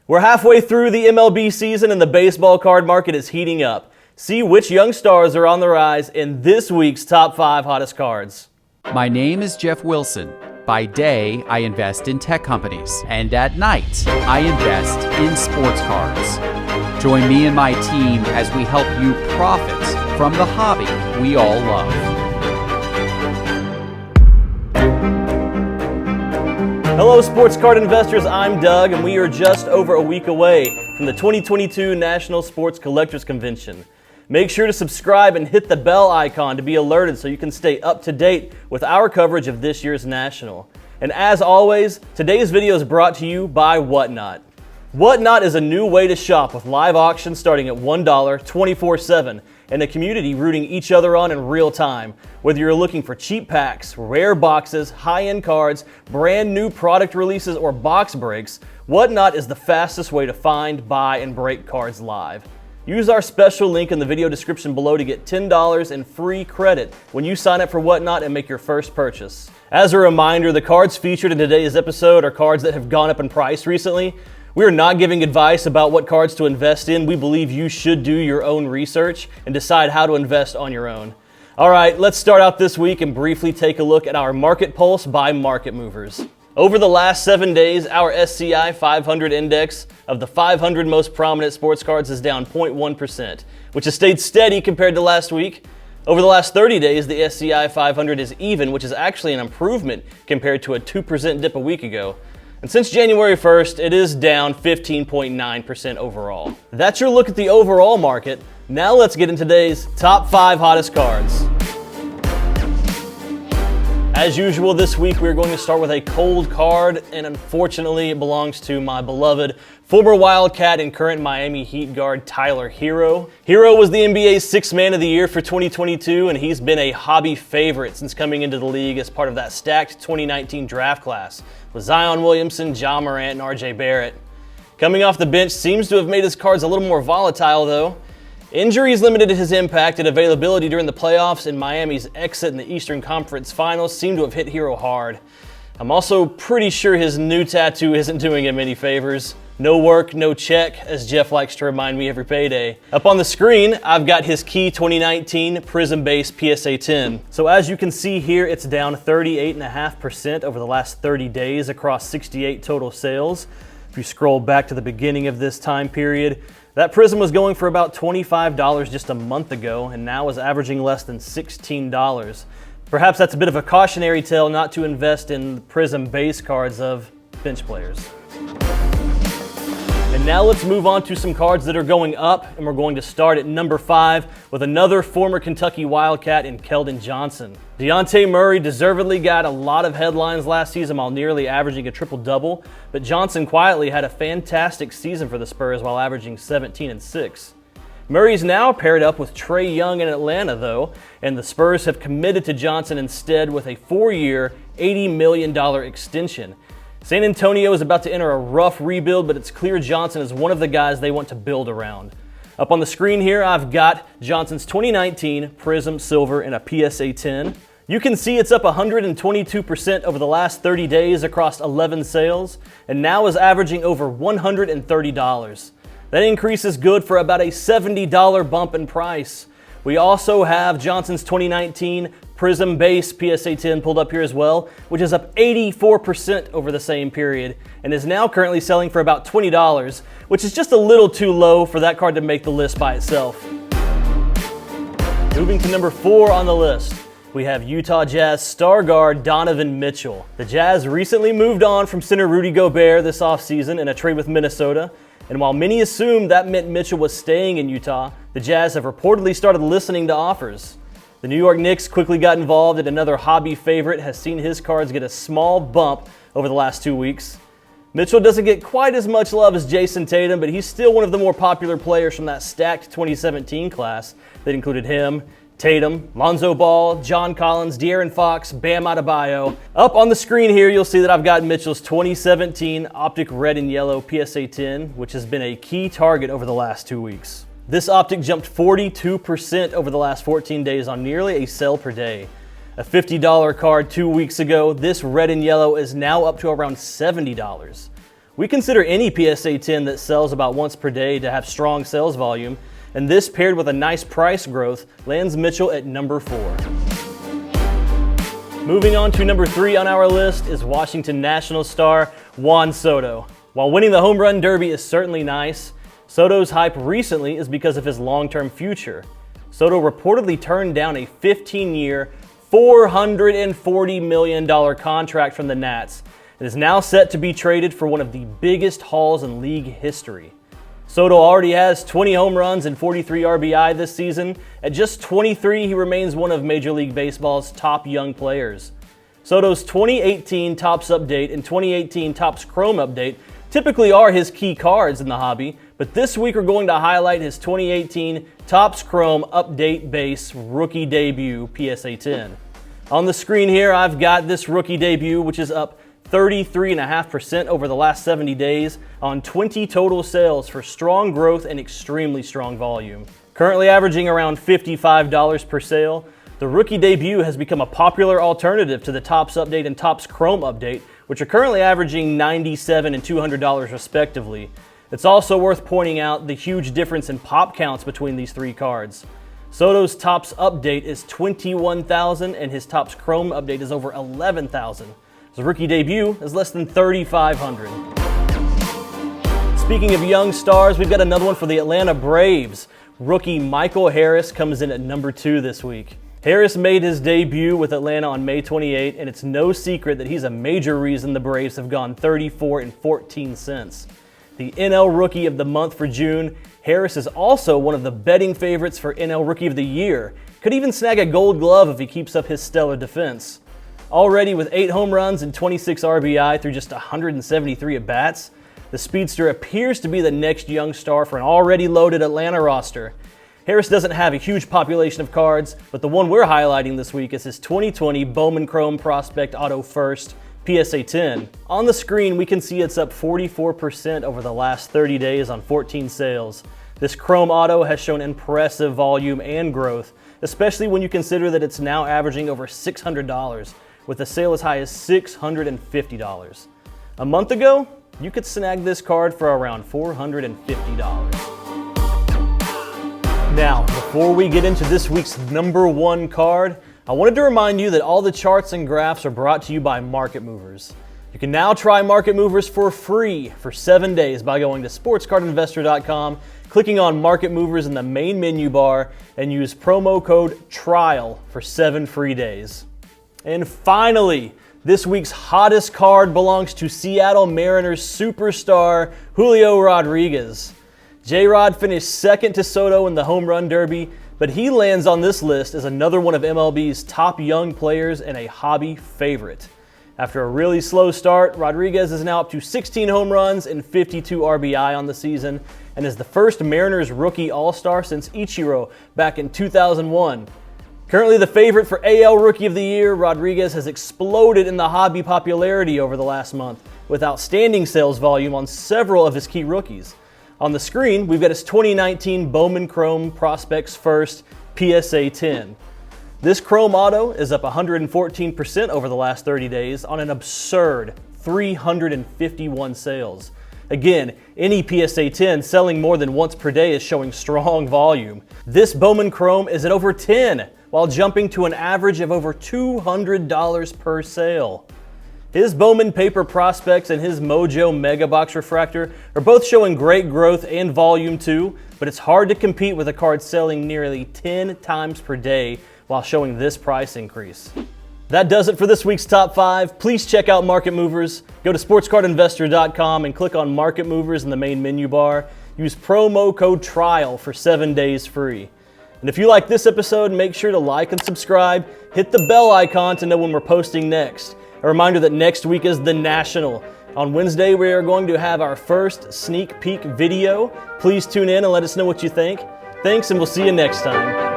We're halfway through the MLB season and the baseball card market is heating up. See which young stars are on the rise in this week's top 5 hottest cards. My name is Jeff Wilson. By day, I invest in tech companies, and at night, I invest in sports cards. Join me and my team as we help you profit from the hobby we all love. Hello sports card investors, I'm Doug and we are just over a week away from the 2022 National Sports Collectors Convention. Make sure to subscribe and hit the bell icon to be alerted so you can stay up to date with our coverage of this year's National. And as always, today's video is brought to you by Whatnot. Whatnot is a new way to shop with live auctions starting at $1 24/7 and a community rooting each other on in real time. Whether you're looking for cheap packs, rare boxes, high-end cards, brand new product releases, or box breaks, Whatnot is the fastest way to find, buy, and break cards live. Use our special link in the video description below to get $10 in free credit when you sign up for Whatnot and make your first purchase. As a reminder, the cards featured in today's episode are cards that have gone up in price recently. We are not giving advice about what cards to invest in. We believe you should do your own research and decide how to invest on your own. All right, let's start out this week and briefly take a look at our market pulse by market movers. Over the last 7 days, our SCI 500 index of the 500 most prominent sports cards is down 0.1%, which has stayed steady compared to last week. Over the last 30 days, the SCI 500 is even, which is actually an improvement compared to a 2% dip a week ago. And since January 1st, it is down 15.9% overall. That's your look at the overall market. Now let's get into today's top 5 hottest cards. As usual this week, we're going to start with a cold card, and unfortunately it belongs to my beloved former Wildcat and current Miami Heat guard Tyler Herro. Herro was the NBA's 6th Man of the Year for 2022, and he's been a hobby favorite since coming into the league as part of that stacked 2019 draft class with Zion Williamson, Ja Morant, and RJ Barrett. Coming off the bench seems to have made his cards a little more volatile though. Injuries limited his impact and availability during the playoffs, and Miami's exit in the Eastern Conference Finals seemed to have hit Herro hard. I'm also pretty sure his new tattoo isn't doing him any favors. No work, no check, as Jeff likes to remind me every payday. Up on the screen, I've got his key 2019 Prism Base PSA 10. So as you can see here, it's down 38.5% over the last 30 days across 68 total sales. If you scroll back to the beginning of this time period, that Prism was going for about $25 just a month ago and now is averaging less than $16. Perhaps that's a bit of a cautionary tale not to invest in Prism base cards of bench players. And now let's move on to some cards that are going up, and we're going to start at number 5 with another former Kentucky Wildcat in Keldon Johnson. Dejounte Murray deservedly got a lot of headlines last season while nearly averaging a triple-double, but Johnson quietly had a fantastic season for the Spurs while averaging 17 and 6. Murray's now paired up with Trae Young in Atlanta though, and the Spurs have committed to Johnson instead with a 4-year, $80 million extension. San Antonio is about to enter a rough rebuild, but it's clear Johnson is one of the guys they want to build around. Up on the screen here, I've got Johnson's 2019 Prism Silver in a PSA 10. You can see it's up 122% over the last 30 days across 11 sales, and now is averaging over $130. That increase is good for about a $70 bump in price. We also have Johnson's 2019 Prism Base PSA 10 pulled up here as well, which is up 84% over the same period and is now currently selling for about $20, which is just a little too low for that card to make the list by itself. Moving to number 4 on the list, we have Utah Jazz star guard Donovan Mitchell. The Jazz recently moved on from center Rudy Gobert this offseason in a trade with Minnesota, and while many assumed that meant Mitchell was staying in Utah, the Jazz have reportedly started listening to offers. The New York Knicks quickly got involved, and another hobby favorite has seen his cards get a small bump over the last 2 weeks. Mitchell doesn't get quite as much love as Jason Tatum, but he's still one of the more popular players from that stacked 2017 class that included him, Tatum, Lonzo Ball, John Collins, De'Aaron Fox, Bam Adebayo. Up on the screen here, you'll see that I've got Mitchell's 2017 Optic Red and Yellow PSA 10, which has been a key target over the last 2 weeks. This Optic jumped 42% over the last 14 days on nearly a sell per day. A $50 card 2 weeks ago, this red and yellow is now up to around $70. We consider any PSA 10 that sells about once per day to have strong sales volume, and this paired with a nice price growth lands Mitchell at number 4. Moving on to number 3 on our list is Washington Nationals star Juan Soto. While winning the Home Run Derby is certainly nice, Soto's hype recently is because of his long-term future. Soto reportedly turned down a 15-year, $440 million contract from the Nats and is now set to be traded for one of the biggest hauls in league history. Soto already has 20 home runs and 43 RBI this season. At just 23, he remains one of Major League Baseball's top young players. Soto's 2018 Topps Update and 2018 Topps Chrome Update typically are his key cards in the hobby, but this week we're going to highlight his 2018 Topps Chrome Update Base Rookie Debut PSA 10. On the screen here, I've got this rookie debut, which is up 33.5% over the last 70 days on 20 total sales for strong growth and extremely strong volume. Currently averaging around $55 per sale, the rookie debut has become a popular alternative to the Topps Update and Topps Chrome Update, which are currently averaging $97 and $200 respectively. It's also worth pointing out the huge difference in pop counts between these three cards. Soto's Topps Update is 21,000 and his Topps Chrome Update is over 11,000. His rookie debut is less than 3,500. Speaking of young stars, we've got another one for the Atlanta Braves. Rookie Michael Harris comes in at number 2 this week. Harris made his debut with Atlanta on May 28, and it's no secret that he's a major reason the Braves have gone 34 and 14 cents. The NL Rookie of the Month for June, Harris is also one of the betting favorites for NL Rookie of the Year. Could even snag a Gold Glove if he keeps up his stellar defense. Already with 8 home runs and 26 RBI through just 173 at-bats, the speedster appears to be the next young star for an already loaded Atlanta roster. Harris doesn't have a huge population of cards, but the one we're highlighting this week is his 2020 Bowman Chrome Prospect Auto First PSA 10. On the screen, we can see it's up 44% over the last 30 days on 14 sales. This Chrome Auto has shown impressive volume and growth, especially when you consider that it's now averaging over $600, with a sale as high as $650. A month ago, you could snag this card for around $450. Now, before we get into this week's number 1 card, I wanted to remind you that all the charts and graphs are brought to you by Market Movers. You can now try Market Movers for free for 7 days by going to sportscardinvestor.com, clicking on Market Movers in the main menu bar, and use promo code TRIAL for 7 free days. And finally, this week's hottest card belongs to Seattle Mariners superstar Julio Rodriguez. J-Rod finished second to Soto in the Home Run Derby, but he lands on this list as another one of MLB's top young players and a hobby favorite. After a really slow start, Rodriguez is now up to 16 home runs and 52 RBI on the season, and is the first Mariners rookie all-star since Ichiro back in 2001. Currently the favorite for AL Rookie of the Year, Rodriguez has exploded in the hobby popularity over the last month, with outstanding sales volume on several of his key rookies. On the screen, we've got his 2019 Bowman Chrome Prospects First PSA 10. This Chrome Auto is up 114% over the last 30 days on an absurd 351 sales. Again, any PSA 10 selling more than once per day is showing strong volume. This Bowman Chrome is at over 10, while jumping to an average of over $200 per sale. His Bowman Paper Prospects and his Mojo Mega Box Refractor are both showing great growth and volume too, but it's hard to compete with a card selling nearly 10 times per day while showing this price increase. That does it for this week's Top 5. Please check out Market Movers. Go to sportscardinvestor.com and click on Market Movers in the main menu bar. Use promo code TRIAL for 7 days free. And if you like this episode, make sure to like and subscribe. Hit the bell icon to know when we're posting next. A reminder that next week is the National. On Wednesday, we are going to have our first sneak peek video. Please tune in and let us know what you think. Thanks, and we'll see you next time.